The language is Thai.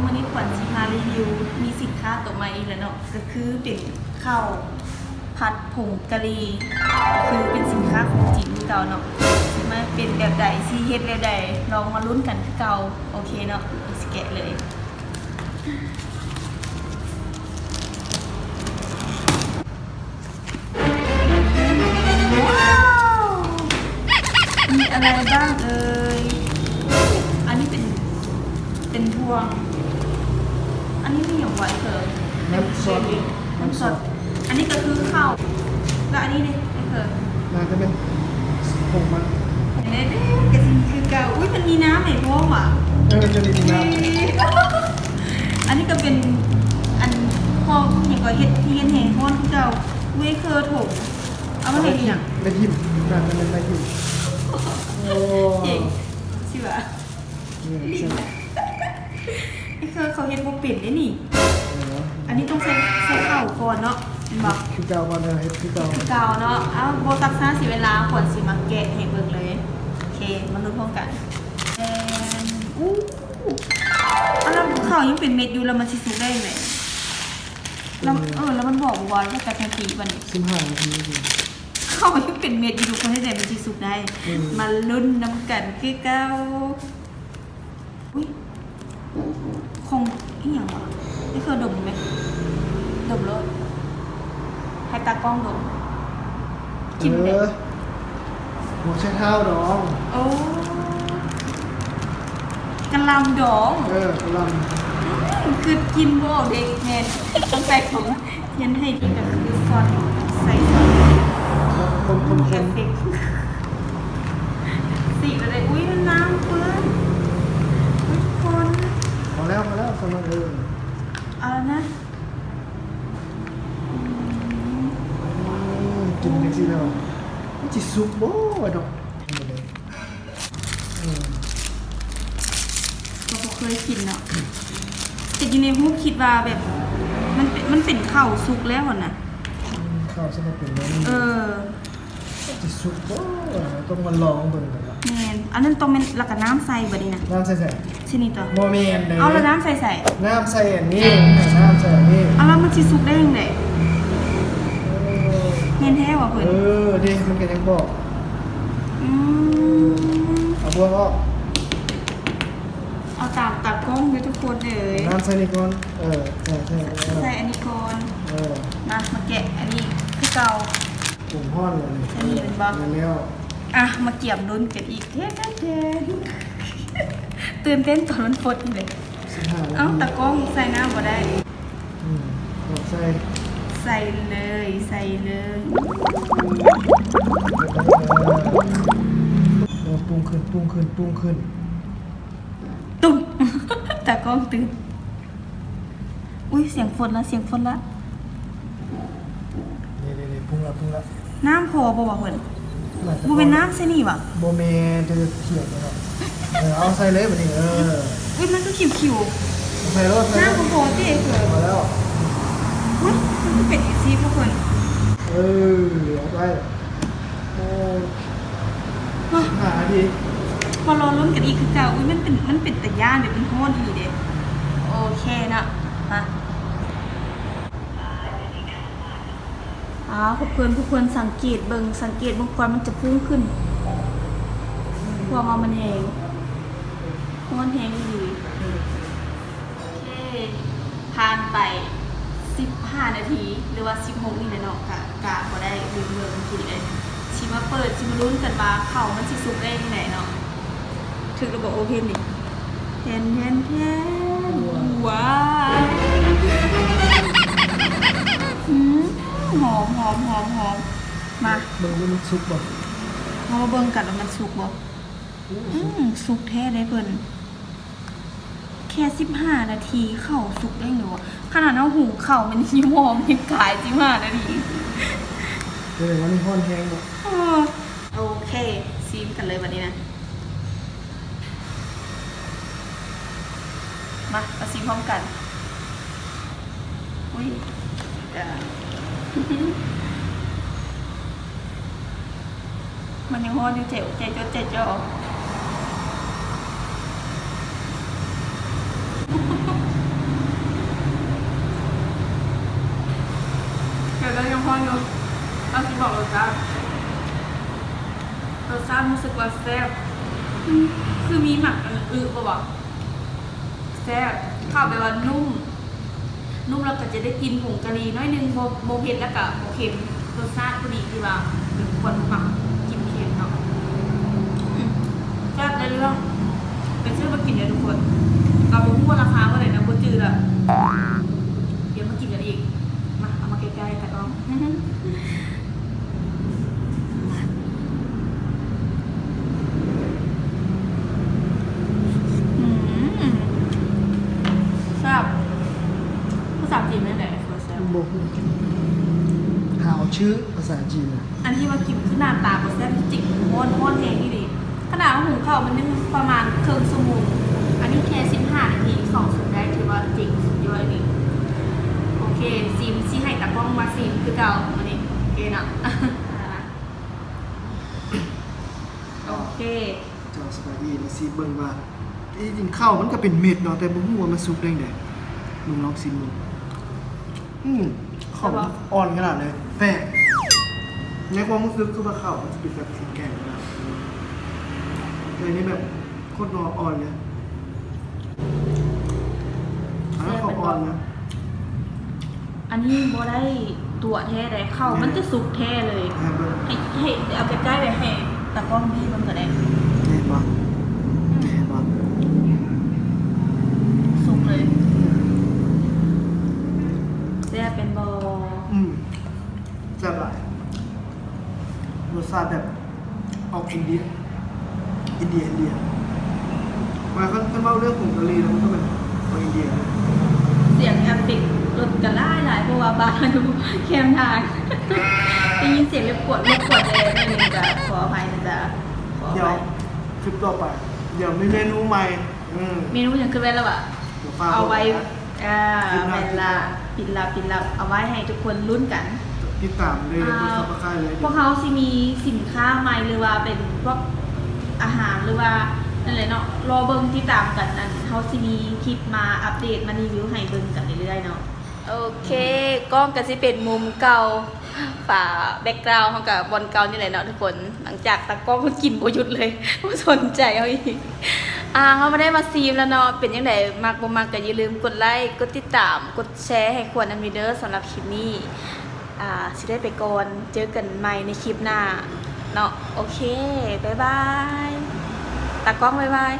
วันนี้ขวัญสิมารีวิวมีสินค้าตัวใหม่อีกแล้วเนาะก็คือเป็นข้าวผัดผงกะหรี่คือเป็นสินค้าของจีนเก่าเนาะใช่ไหมเป็นแบบใดซีเฮ็ดแบบใดลองมาลุ้นกันคือเก่าโอเคเนาะสแกะเลยว้าวมีอะไรบ้างเอ่ยอันนี้เป็นพวงอันนี้มีอย่างไวเกินน้ำซอสน้ำซอสอันนี้ก็คือข้าวแล้วอันนี้ดิไม่เคยน่าจะเป็นผงมันเด็ดๆกระสินคือเก่าอุ้ยมันมีน้ำไหมพ่อว่ะจะมีน้ำอันนี้ก็เป็นอันพ่ออย่างก็เฮ็ดที่เฮ็ดแห่พ่อเก่าเวเคอร์ถงเอามาให้ดิใบทิมน่าจะเป็นใบทิมโอ้เจ๋งใช่ป่ะไอ้เขาเฮ็ดบ่เป็นได้นี่อันนี้ต้องใส่ข้าวก่อนเนาะบอกคือเก่าก่อนเลยคือเก่าเนาะเอาโบตักซ่าสิเวลาขวดสิมาแกะให้เบิ่งเลยโอเคมาลุ้นพร้อมกันอู้แล้วข้าวยังเป็นเม็ดอยู่แล้วมันสิสุกได้ไหมแล้วแล้วมันบอกว่าจะกระทันทีวันนี้15 นาทีข้าวยังเป็นเม็ดอยู่ทุกคนให้ใจมันสิสุกได้มาลุ้นน้ำกันคือเก่าอุ้ยคงอีหยังวะไม่เคยดมไหมดมเลยให้ตากล้องดมกินเลยหัวไชเท้าดองโอ้กะหล่ำดองกะหล่ำคือกินบ่เด็กแม่ต้องใส่ของเทียนให้ดีก็คือซอสใส่ซอสคนเอฟเฟกต์สีอะไรอุ้ยมันน้ำเปื้อนทุกคนพอแล้วสำหรับเอาแล้วนะกินกันสิแล้วมันจะสุกบ่ดอกเราเคยกินเนาะแต่อยู่ในหูคิดว่าแบบมันเป็นข้าวสุกแล้วน่ะข้าวสมัยเป็นแล้วจะสุกบ่ต้องมาลองเบิ่งกันละแม่นอันนั้นต้องเป็นแล้วก็น้ำใส่บัดนี้นะน้ำใส่ชนิดต่อบ่แม่นเด้เอาแล้วน้ำใส่น้ำใส่อันนี้น้ำใส่อันนี้เอาแล้วมันสิสุกได้ยังไงแม่นแท้ว่ะเพิ่นดิมันก็ยังบอกเอาบัวก็เอาตามตากล้องด้วยทุกคนเลยน้ำใส่นี่ก่อนใส่อันนี้ก่อนมาแกะอันนี้คือเก่าผมห่อนเลยอันนี้เป็นบล็อกแล้วมาเกี่ยมลุ้นกันอีกเท่ตื่นเต้นตอนมันฟดเลยตากล้องใส่น้ำบ่ได้ใส่เลยตุ้งขึ้นตุ้มตากล้องตื่นอุ้ยเสียงฝนละนี่พุ่งละน้ำพอบ่วะเพิ่นบ่เป็นน้ำใช่นี่วะบ่แม่นจะเถียงกันเอาใส่เลยบัดนี้อุ้ยมันก็คิวใส่รถน้ำพอติเพิ่นพอแล้วอุ้ยมันเป็นอีซี่พวกเพิ่นเอาไปหาดีพอรอลุ้นกันอีกคือเก่าอุ้ยมันเป็นตะย่านเดี๋ยวเป็นฮ้อนอีเด้โอเคนะมาทุกคนสังเกตเบิ่งควันมันจะพุ่งขึ้นพวงเอามันแหงมันแหงดีโอเคผ่านไป15 นาทีหรือว่า16 นี่แหละเนาะกะบ่ได้ลืมเบิ่งทีเลยชิมาเปิดชิมาลุ้นกันว่าข้าวมันสิสุกได้ที่ไหนเนาะถึงระบบโอเพนนี่แทนว้าวหอมมาเบิ่งมันสุกบ่มาเบิ่งกันว่ามันสุกบ่สุกแท้ได้เพิ่นแค่15 นาทีข้าวสุกได้หนูขนาดเอาหุงข้าวมันยังหอมยังกาย15 นาทีวันนี้ฮ้อนแฮงบ่โอเคซีมกันเลยวันนี้นะมาซีมพร้อมกันอุ้ยมันยังฮ้อนอยู่เจ็บ ดี๋ยวเรายังพออยู่เราจะบอกรสชาติรู้สึกว่าแซ่บคือมีหมักป่ะวะแซ่บข้าวแบบว่านุ่มเราก็จะได้กินผงกะหรี่น้อยนึงโบเผ็ดแล้วก็โบเค็มรสชาติพอดีที่ว่าเป็นคนหมักกินเค็มเนาะแซ่บในเรื่องเป็นชื่อมากินเลยทุกคนเราบอกว่าราคาเท่าไหร่นะโบจืดอะเดี๋ยวมากินกันอีกมาเอามาใกล้ๆแต่ก็แซ่บภาษาจีนไม่ได้แซ่บ บอกหาวชื่อภาษาจีนอ่ะ อันที่ว่ากินคือหน้าตาบแซ่บจิกห้อนแห้งนี่ดิขนาดว่าหุงข้าวมันนึ่งประมาณครึ่งชั่วโมงอันนี้แค่15 นาที2 สุดได้ถือว่าจริงสุดยอดนี่โอเคซีมซีให้ตากล้องมาซีมคือเก่าวันนี้โอเคนะโอเค เจ้าสบายดีนะซีเบิ่งว่าจริงข้าวมันก็เป็นเม็ดเนาะแต่บ่ฮู้ว่ามันสุกได้ไงมึงลองซิมมึงข้าวมันอ่อนขนาดเลยแปลกในความรู้สึกคือว่าข้าวมันจะเป็นแบบแข็งๆนะแต่อันนี้แบบโคตรอ่อนเลยอันนั้นข้าวอ่อนนะ อันนี้โบได้ตัวแท้เลยเข้ามันจะสุกแท้เลย ให้เอาใกล้ๆไปให้ตากล้องพี่มันก็ได้ เห็นปะสุกเลยแซ่บเป็นบอ แซ่บหลายรสชาติแบบออกอินเดียมาขั้นเล่าเรื่องผงกะหรี่แล้วมันก็เป็นออกอินเดียเลย เสียงแอฟริกรถกระไล่หลายเพราะว่าบ้านอยู่แคมทางได้ยินเสียงเล็บปวดเลยไม่มีจะขออภัยนะจ๊ะขออ เดี๋ยว ภัย คลิปต่อไป เดี๋ยวมีเมนูใหม่ เมนูยังขึ้นไว้แล้วอะ เดี๋ยวฝาก เอาไว้ นะ เวลาปิดลับเอาไว้ให้ทุกคนลุ้นกัน ติดตามเลยกดซับสไครต์เลย พวกเขาสิมีสินค้าใหม่หรือว่าเป็นพวกอาหารหรือว่านั่นแหละเนาะรอเบิ่งที่ตามกันนั่นเขาสิมีคลิปมาอัปเดตมารีวิวให้เบิ่งกันเรื่อยๆเนาะโอเคกล้องก็สิเป็นมุมเก่าฝาแบ็คกราวด์เขากับบอลเก่านี่แหละเนาะทุกคนหลังจากตากล้องมันกินบ่หยุดเลยบ่สนใจเขาอีกเขามาได้มาซีมแล้วเนาะเป็นยังไงมักบ่มักก็อย่าลืมกดไลค์กดติดตามกดแชร์ให้ควรนำมีเด้อสำหรับคลิปนี้สิได้ไปก่อนเจอกันใหม่ในคลิปหน้าเนาะโอเคบ๊ายบายตากล้องบ๊ายบาย